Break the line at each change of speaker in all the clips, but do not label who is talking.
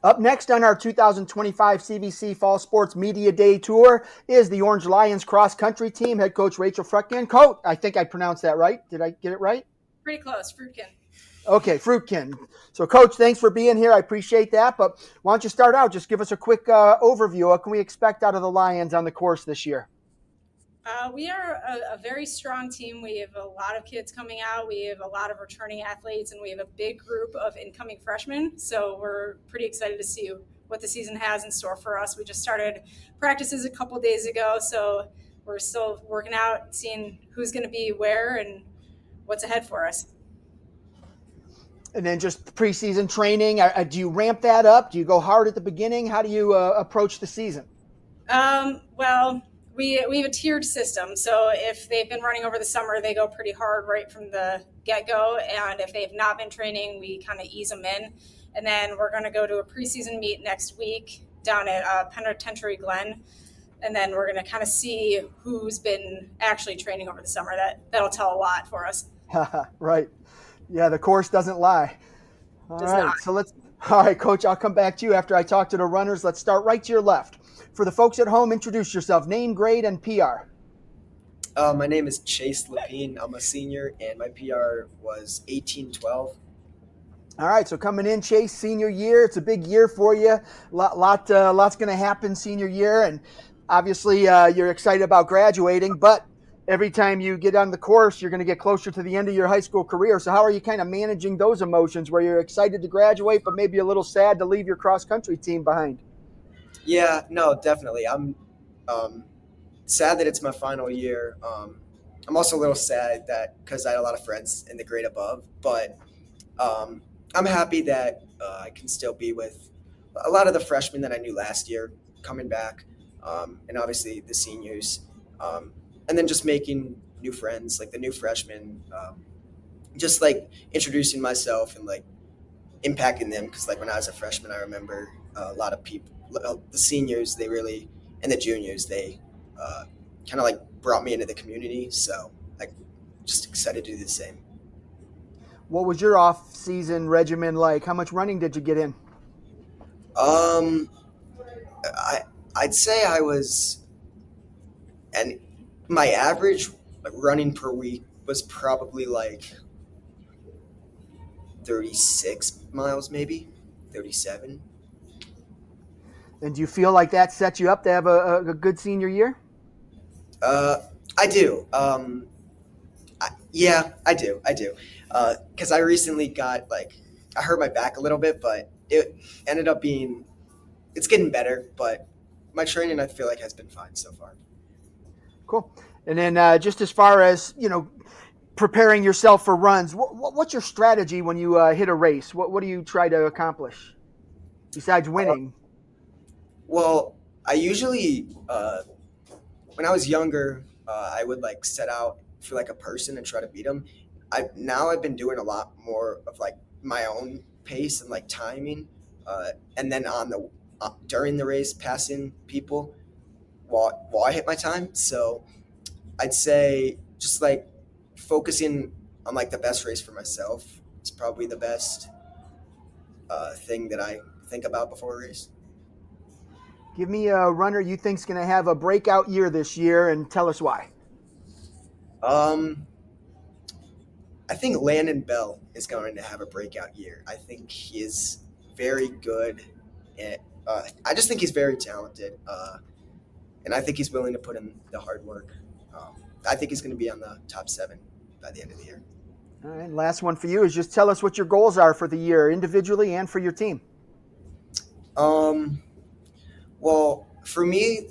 Up next on our 2025 CVC Fall Sports Media Day Tour is the Orange Lions cross country team. Head coach Rachel Fruitkin. Coach, I think I pronounced that right. Did I get it right?
Pretty close, Fruitkin.
Okay, Fruitkin. So, Coach, thanks for being here. I appreciate that. But why don't you start out? Just give us a quick overview. What can we expect out of the Lions on the course this year?
We are a very strong team. We have a lot of kids coming out. We have a lot of returning athletes, and we have a big group of incoming freshmen. So we're pretty excited to see what the season has in store for us. We just started practices a couple days ago, so we're still working out, seeing who's going to be where and what's ahead for us.
And then just preseason training. Do you ramp that up? Do you go hard at the beginning? How do you approach the season?
Well, we have a tiered system. So if they've been running over the summer, they go pretty hard right from the get-go. And if they've not been training, we kind of ease them in. And then we're going to go to a preseason meet next week down at Penitentiary Glen. And then we're going to kind of see who's been actually training over the summer. That'll tell a lot for us.
Right. Yeah, the course doesn't lie. All right, Coach, I'll come back to you after I talk to the runners. Let's start right to your left. For the folks at home, introduce yourself, name, grade, and PR.
My name is Chase Lapine. I'm a senior, and my PR was 1812.
All right, so coming in, Chase, senior year. It's a big year for you. Lots going to happen senior year, and obviously you're excited about graduating, but every time you get on the course, you're going to get closer to the end of your high school career. So how are you kind of managing those emotions where you're excited to graduate, but maybe a little sad to leave your cross-country team behind?
Yeah, no, definitely. I'm sad that it's my final year. I'm also a little sad that because I had a lot of friends in the grade above, but I'm happy that I can still be with a lot of the freshmen that I knew last year coming back, and obviously the seniors, and then just making new friends, like the new freshmen, just like introducing myself and like impacting them. Because like when I was a freshman, I remember a lot of people, the seniors, they really, and the juniors, they kind of like brought me into the community. So I'm just excited to do the same.
What was your off-season regimen like? How much running did you get in?
I'd say I was, and my average running per week was probably like 36 miles, maybe 37.
And do you feel like that sets you up to have a good senior year?
I do. I do. Because I recently got I hurt my back a little bit, but it ended up it's getting better, but my training I feel like has been fine so far.
Cool. And then just as far as, preparing yourself for runs, what's your strategy when you hit a race? What do you try to accomplish besides winning?
Well, I usually, when I was younger, I would set out for a person and try to beat them. I've been doing a lot more of my own pace and timing, and then during the race passing people while I hit my time. So I'd say just focusing on the best race for myself is probably the best thing that I think about before a race.
Give me a runner you think's going to have a breakout year this year, and tell us why.
I think Landon Bell is going to have a breakout year. I think he is very good. And, I just think he's very talented, and I think he's willing to put in the hard work. I think he's going to be on the top 7 by the end of the year.
All right, last one for you is just tell us what your goals are for the year, individually and for your team.
Well, for me,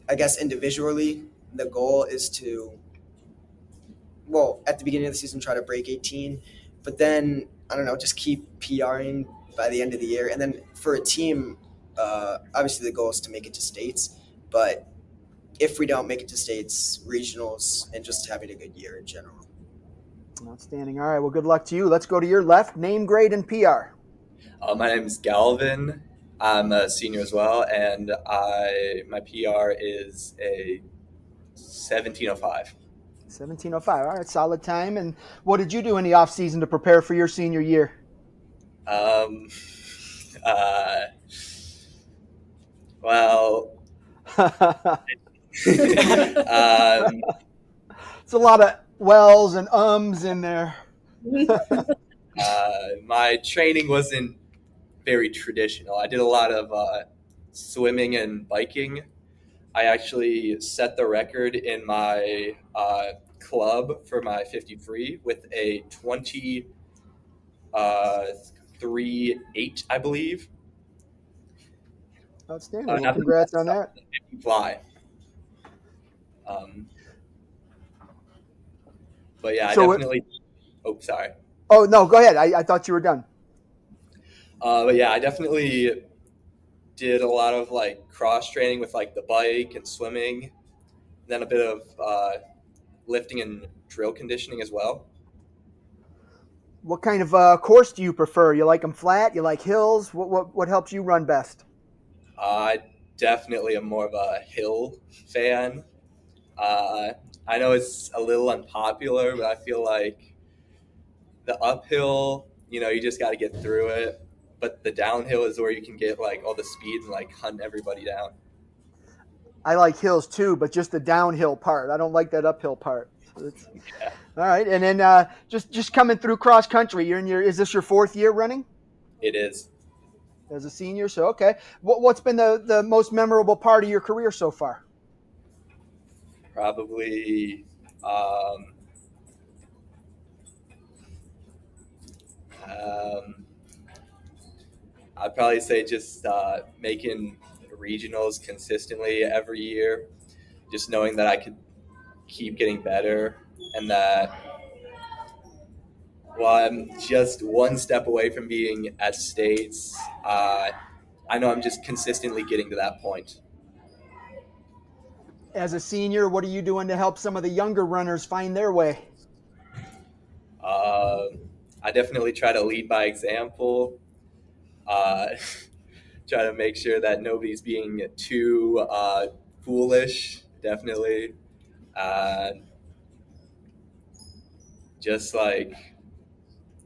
I guess individually, the goal is to, at the beginning of the season, try to break 18, but then, I don't know, just keep PRing by the end of the year. And then for a team, obviously the goal is to make it to states, but if we don't make it to states, regionals, and just having a good year in general.
Outstanding. All right, well, good luck to you. Let's go to your left, name, grade, and PR.
My name is Galvin. I'm a senior as well, and my PR is a 17:05.
17:05. All right, solid time. And what did you do in the off season to prepare for your senior year?
Well, um,
It's a lot of wells and ums in there.
my training wasn't very traditional. I did a lot of swimming and biking. I actually set the record in my club for my 50 free with a 23.8, I believe.
Outstanding. Well,
Not the
congrats
best
on
stuff,
that.
the 50 fly. Um, but yeah, I
So,
definitely. Oh, sorry.
oh no, go ahead. I thought you were done.
But yeah, I definitely did a lot of like cross training with like the bike and swimming, then a bit of lifting and drill conditioning as well.
What kind of course do you prefer? You like them flat? You like hills? What helps you run best?
I definitely am more of a hill fan. Uh, I know it's a little unpopular, but I feel like the uphill, you just got to get through it. But the downhill is where you can get like all the speeds and like hunt everybody down.
I like hills too, but just the downhill part. I don't like that uphill part. So
Yeah,
all right. And then just coming through cross country. Is this your fourth year running
it is.
as a senior? So okay. What's been the most memorable part of your career so far?
Probably um, I'd probably say just making regionals consistently every year, just knowing that I could keep getting better and that, well, I'm just one step away from being at states. I know I'm just consistently getting to that point.
As a senior, what are you doing to help some of the younger runners find their way?
Uh, I definitely try to lead by example. Uh, try to make sure that nobody's being too foolish. Definitely, uh, just like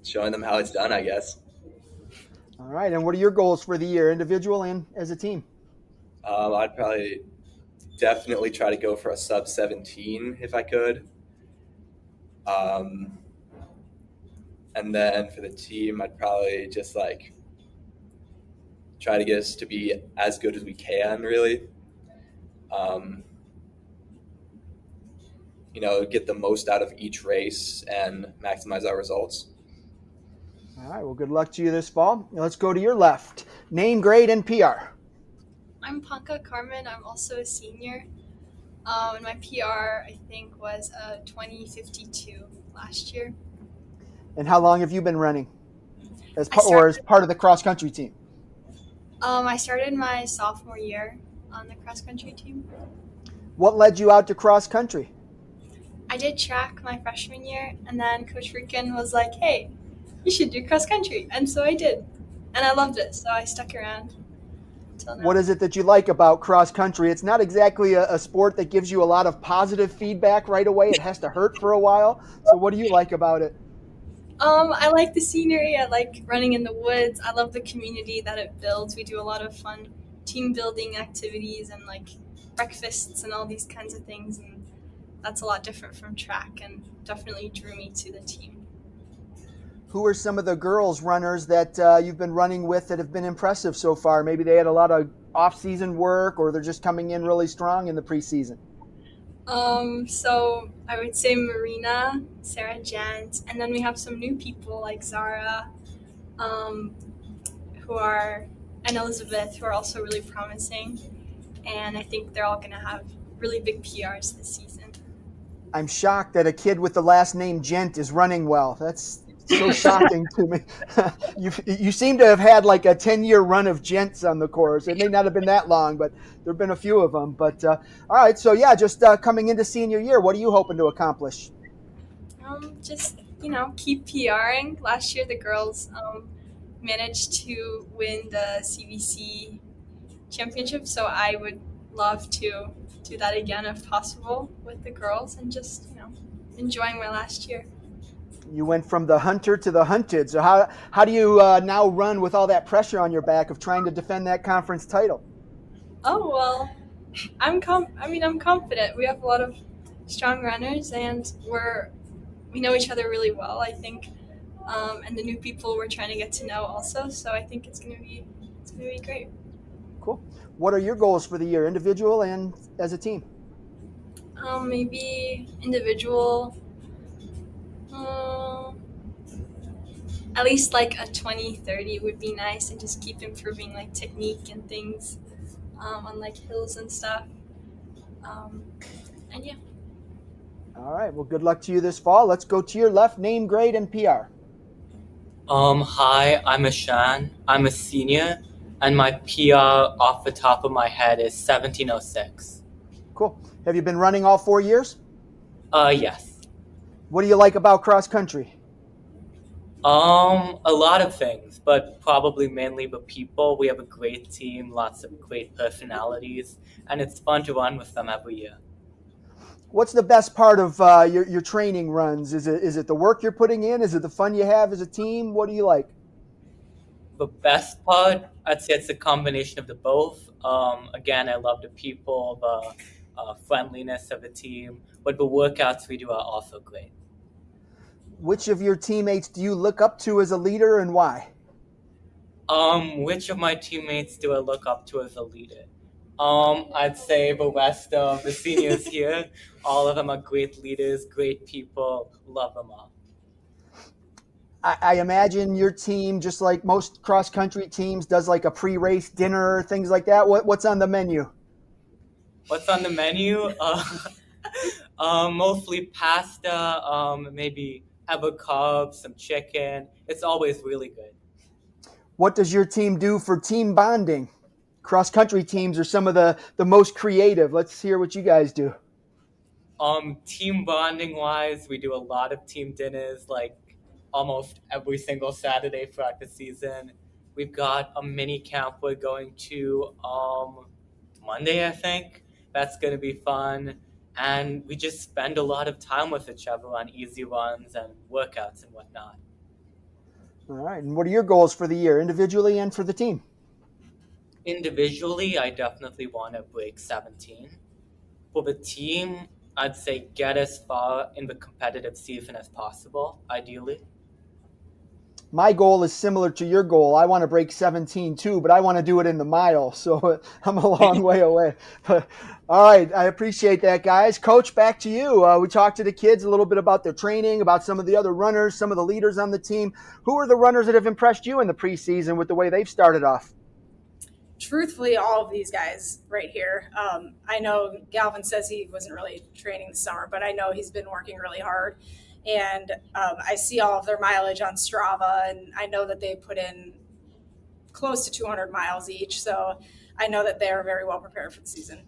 showing them how it's done, I guess.
All right. And what are your goals for the year, individual and as a team?
I'd probably definitely try to go for a sub 17 if I could. Um, and then for the team, I'd probably just like try to get us to be as good as we can, really. Um, get the most out of each race and maximize our results.
All right. Well, good luck to you this fall. Now let's go to your left. Name, grade, and PR.
I'm Panka Carmen. I'm also a senior. And my PR, I think, was 2052 last year.
And how long have you been running as
I started-
part of the cross country team?
I started my sophomore year on the cross country team.
What led you out to cross country?
I did track my freshman year, and then Coach Rican was like, hey, you should do cross country. And so I did. And I loved it, so I stuck around until now.
What is it that you like about cross country? It's not exactly a sport that gives you a lot of positive feedback right away. It has to hurt for a while. So what do you like about it?
I like the scenery. I like running in the woods. I love the community that it builds. We do a lot of fun team building activities and like breakfasts and all these kinds of things. And that's a lot different from track and definitely drew me to the team.
Who are some of the girls runners that you've been running with that have been impressive so far? Maybe they had a lot of off-season work or they're just coming in really strong in the preseason.
So I would say Marina, Sarah Jant, and then we have some new people like Zara, and Elizabeth, who are also really promising. And I think they're all going to have really big PRs this season.
I'm shocked that a kid with the last name Gent is running well. That's so shocking to me. You seem to have had like a 10-year run of Gents on the course. It may not have been that long, but there have been a few of them. But all right, so yeah, just coming into senior year, what are you hoping to accomplish?
Just, keep PRing. Last year, the girls managed to win the CVC championship, so I would love to do that again if possible with the girls and just, enjoying my last year.
You went from the hunter to the hunted. So how do you now run with all that pressure on your back of trying to defend that conference title?
Oh well, I'm confident. We have a lot of strong runners, and we know each other really well. I think, and the new people we're trying to get to know also. So I think it's gonna be great.
Cool. What are your goals for the year, individual and as a team?
Maybe individual. Um, at least like a 20-30 would be nice, and just keep improving like technique and things on like hills and stuff. Um, and yeah.
All right. Well, good luck to you this fall. Let's go to your left, name, grade, and PR.
Hi, I'm Ashan. I'm a senior, and my PR off the top of my head is 1706.
Cool. Have you been running all 4 years?
Yes.
What do you like about cross country?
A lot of things, but probably mainly the people. We have a great team, lots of great personalities, and it's fun to run with them every year.
What's the best part of your training runs? Is it the work you're putting in? Is it the fun you have as a team? What do you like?
The best part, I'd say it's a combination of the both. Again, I love the people, the friendliness of the team, but the workouts we do are also great.
Which of your teammates do you look up to as a leader and why?
Which of my teammates do I look up to as a leader? I'd say the rest of the seniors here. All of them are great leaders, great people. Love them all.
I imagine your team, just like most cross country teams, does like a pre-race dinner, things like that. What's on the menu?
What's on the menu? Mostly pasta. Maybe avocado, some chicken. It's always really good.
What does your team do for team bonding? Cross country teams are some of the most creative. Let's hear what you guys do.
Team bonding wise, we do a lot of team dinners, like almost every single Saturday throughout the season. We've got a mini camp we're going to Monday, I think. That's going to be fun. And we just spend a lot of time with each other on easy runs and workouts and whatnot.
All right. And what are your goals for the year, individually and for the team?
Individually, I definitely want to break 17. For the team, I'd say get as far in the competitive season as possible, ideally.
My goal is similar to your goal. I want to break 17 too, but I want to do it in the mile. So I'm a long way away. But, all right. I appreciate that, guys. Coach, back to you. We talked to the kids a little bit about their training, about some of the other runners, some of the leaders on the team. Who are the runners that have impressed you in the preseason with the way they've started off?
Truthfully, all of these guys right here. I know Galvin says he wasn't really training this summer, but I know he's been working really hard. And I see all of their mileage on Strava, and I know that they put in close to 200 miles each. So I know that they're very well prepared for the season.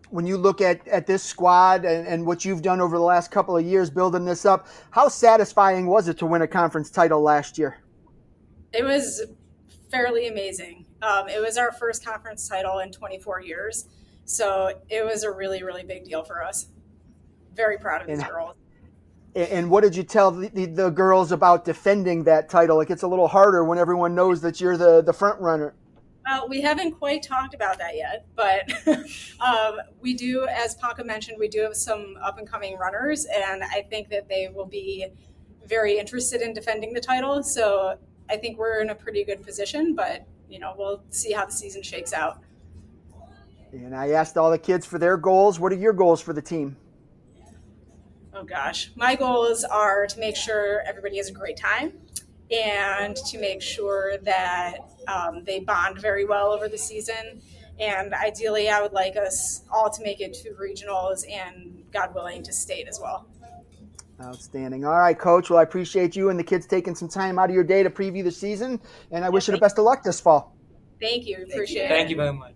When you look at this squad and what you've done over the last couple of years building this up, how satisfying was it to win a conference title last year?
It was fairly amazing. It was our first conference title in 24 years. So it was a really, really big deal for us. Very proud of these girls.
And what did you tell the girls about defending that title? It gets a little harder when everyone knows that you're the front runner.
We haven't quite talked about that yet, but we do, as Panka mentioned, we do have some up-and-coming runners, and I think that they will be very interested in defending the title. So I think we're in a pretty good position, but we'll see how the season shakes out.
And I asked all the kids for their goals. What are your goals for the team?
Oh gosh, my goals are to make sure everybody has a great time and to make sure that they bond very well over the season. And ideally, I would like us all to make it to regionals and, God willing, to state as well.
Outstanding. All right, Coach. Well, I appreciate you and the kids taking some time out of your day to preview the season, and I wish you the best of luck this fall.
Thank you. Appreciate it.
Thank you very much.